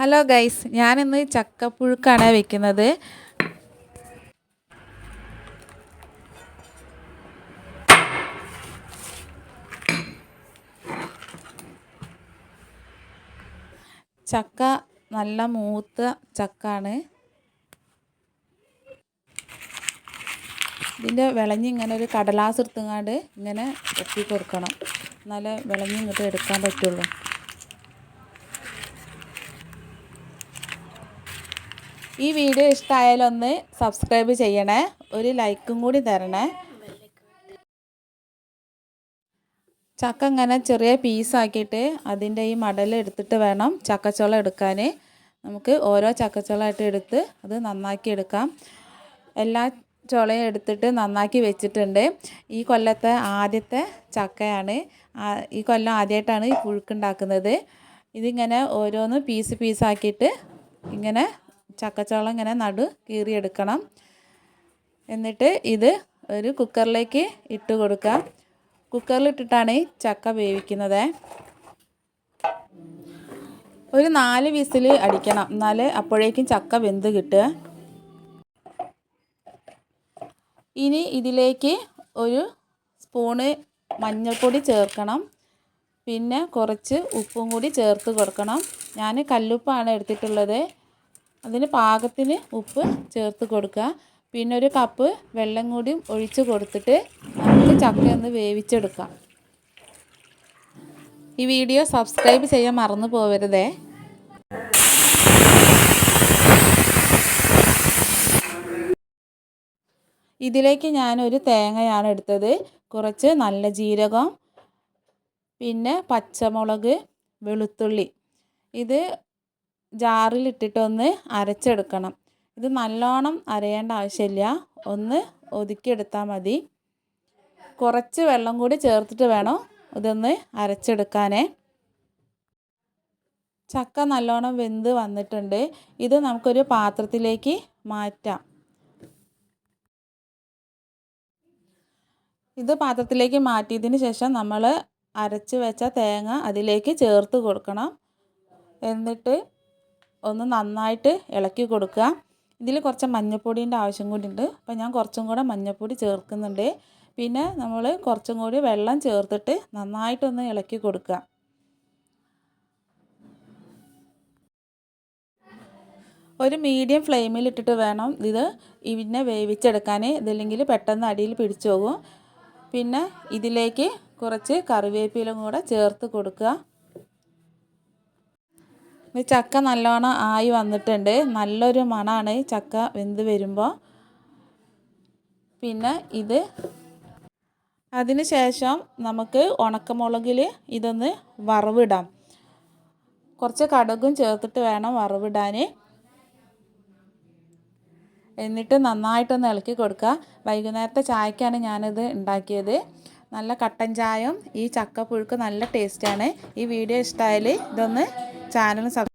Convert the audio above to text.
Hello guys, ഞാനിന്ന് ചക്കപ്പുഴുക്കാണ് വെക്കുന്നത്. ചക്ക നല്ല മൂത്ത ചക്കാണ്. ഇതിൻ്റെ വിളഞ്ഞിങ്ങനെ ഒരു കടലാസ് എടുത്തുങ്ങാണ്ട് ഇങ്ങനെ ഒട്ടി കൊടുക്കണം, എന്നാലേ വിളഞ്ഞിങ്ങോട്ട് എടുക്കാൻ പറ്റുള്ളൂ. ഈ വീഡിയോ ഇഷ്ടമായാലൊന്ന് സബ്സ്ക്രൈബ് ചെയ്യണേ, ഒരു ലൈക്കും കൂടി തരണേ. ചക്ക ഇങ്ങനെ ചെറിയ പീസാക്കിയിട്ട് അതിൻ്റെ ഈ മടൽ എടുത്തിട്ട് വേണം ചക്കച്ചുള എടുക്കാൻ. നമുക്ക് ഓരോ ചക്കച്ചുളയായിട്ട് എടുത്ത് അത് നന്നാക്കി എടുക്കാം. എല്ലാ ചുളയും എടുത്തിട്ട് നന്നാക്കി വെച്ചിട്ടുണ്ട്. ഈ കൊല്ലത്തെ ആദ്യത്തെ ചക്കയാണ്. ഈ കൊല്ലം ആദ്യമായിട്ടാണ് ഈ പുഴുക്കുണ്ടാക്കുന്നത്. ഇതിങ്ങനെ ഓരോന്ന് പീസാക്കിയിട്ട് ഇങ്ങനെ ചക്കച്ചുള ഇങ്ങനെ കീറിയെടുക്കണം. എന്നിട്ട് ഇത് ഒരു കുക്കറിലേക്ക് ഇട്ട് കൊടുക്കാം. കുക്കറിലിട്ടിട്ടാണ് ചക്ക വേവിക്കുന്നത്. ഒരു 4 വിസിൽ അടിക്കണം, എന്നാൽ അപ്പോഴേക്കും ചക്ക വെന്ത് കിട്ടുക. ഇനി ഇതിലേക്ക് ഒരു സ്പൂണ് മഞ്ഞൾപ്പൊടി ചേർക്കണം, പിന്നെ കുറച്ച് ഉപ്പും കൂടി ചേർത്ത് കൊടുക്കണം. ഞാൻ കല്ലുപ്പാണ് എടുത്തിട്ടുള്ളത്. അതിന് പാകത്തിന് ഉപ്പ് ചേർത്ത് കൊടുക്കുക. പിന്നെ ഒരു കപ്പ് വെള്ളം കൂടി ഒഴിച്ച് കൊടുത്തിട്ട് നമുക്ക് ചക്കയൊന്ന് വേവിച്ചെടുക്കാം. ഈ വീഡിയോ സബ്സ്ക്രൈബ് ചെയ്യാൻ മറന്നു പോകരുതേ. ഇതിലേക്ക് ഞാനൊരു തേങ്ങയാണ് എടുത്തത്, കുറച്ച് നല്ല ജീരകം, പിന്നെ പച്ചമുളക്, വെളുത്തുള്ളി. ഇത് ജാറിലിട്ടിട്ടൊന്ന് അരച്ചെടുക്കണം. ഇത് നല്ലോണം അരയേണ്ട ആവശ്യമില്ല, ഒന്ന് ഒതുക്കിയെടുത്താൽ മതി. കുറച്ച് വെള്ളം കൂടി ചേർത്തിട്ട് വേണം ഇതൊന്ന് അരച്ചെടുക്കാനേ. ചക്ക നല്ലോണം വെന്ത് വന്നിട്ടുണ്ട്. ഇത് നമുക്കൊരു പാത്രത്തിലേക്ക് മാറ്റാം. ഇത് പാത്രത്തിലേക്ക് മാറ്റിയതിന് ശേഷം നമ്മൾ അരച്ച് വെച്ച തേങ്ങ അതിലേക്ക് ചേർത്ത് കൊടുക്കണം. എന്നിട്ട് ഒന്ന് നന്നായിട്ട് ഇളക്കി കൊടുക്കുക. ഇതിൽ കുറച്ച് മഞ്ഞൾപ്പൊടീൻ്റെ ആവശ്യം കൂടി ഉണ്ട്, അപ്പോൾ ഞാൻ കുറച്ചും കൂടെ മഞ്ഞൾപ്പൊടി ചേർക്കുന്നുണ്ട്. പിന്നെ നമ്മൾ കുറച്ചും കൂടി വെള്ളം ചേർത്തിട്ട് നന്നായിട്ടൊന്ന് ഇളക്കി കൊടുക്കുക. ഒരു മീഡിയം ഫ്ലെയിമിലിട്ടിട്ട് വേണം ഇതിനെ വേവിച്ചെടുക്കാൻ, ഇതില്ലെങ്കിൽ പെട്ടെന്ന് അടിയിൽ പിടിച്ചു പോകും. പിന്നെ ഇതിലേക്ക് കുറച്ച് കറിവേപ്പിലയും കൂടെ ചേർത്ത് കൊടുക്കുക. ചക്ക നല്ലോണം ആയി വന്നിട്ടുണ്ട്, നല്ലൊരു മണമാണ് ചക്ക വെന്ത് വരുമ്പോൾ. പിന്നെ അതിന് ശേഷം നമുക്ക് ഉണക്കമുളകിൽ ഇതൊന്ന് വറവിടാം. കുറച്ച് കടുകും ചേർത്തിട്ട് വേണം വറവിടാൻ. എന്നിട്ട് നന്നായിട്ടൊന്ന് ഇളക്കി കൊടുക്കുക. വൈകുന്നേരത്തെ ചായക്കാണ് ഞാനിത് ഉണ്ടാക്കിയത്. നല്ല കട്ടൻ ചായയും ഈ ചക്കപ്പുഴുക്ക് നല്ല ടേസ്റ്റാണ്. ഈ വീഡിയോ ഇഷ്ടമായാൽ ഇതൊന്ന് ചാനൽ